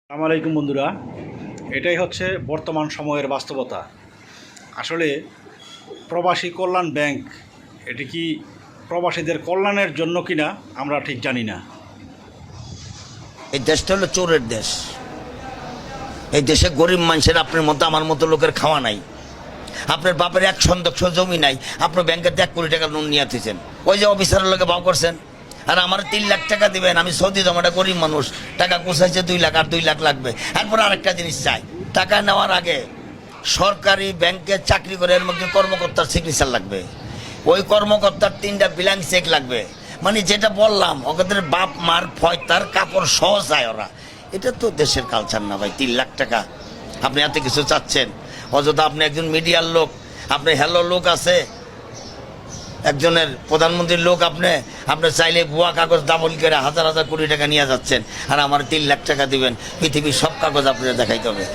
আসসালামু আলাইকুম বন্ধুরা, এটাই হচ্ছে বর্তমান সময়ের বাস্তবতা। আসলে প্রবাসী কল্যাণ ব্যাংক এটি কি প্রবাসীদের কল্যাণের জন্য কিনা আমরা ঠিক জানি না। এই দেশটা হলো চোরের দেশ। এই দেশে গরিব মানুষের আপনার মতো আমার মতো লোকের খাওয়া নাই। আপনার বাপের 1 শতাংশ জমি নাই, আপনার ব্যাংকের 1 কোটি টাকা লোন নিয়ে দিয়েছেন। ওই যে অফিসারের লোকে ভাও করছেন, আর আমার 3 লাখ টাকা দিবেন। আমি সৌদি জমাটা গরিব মানুষ, টাকা কোষাইছে 2 লাখ, আর 2 লাখ লাগবে। এরপর আরেকটা জিনিস চাই, টাকা নেওয়ার আগে সরকারি ব্যাংকে চাকরি করে এর মধ্যে কর্মকর্তার সিগনেচার লাগবে। ওই কর্মকর্তার 3টা ব্ল্যাঙ্ক চেক লাগবে। মানে যেটা বললাম, ওদের বাপ মার ফয়তার কাপড় সহ চায় ওরা। এটা তো দেশের কালচার না ভাই। 3 লাখ টাকা আপনি এত কিছু চাচ্ছেন, অযথা আপনি একজন মিডিয়ার লোক, আপনি হ্যালো লোক আছে, একজনের প্রধানমন্ত্রীর লোক, আপনি চাইলে ভুয়া কাগজ ডাবল করে হাজার হাজার কোটি টাকা নিয়ে যাচ্ছেন, আর আমার 3 লাখ টাকা দিবেন। পৃথিবীর সব কাগজ আপনারা দেখাইতে হবে।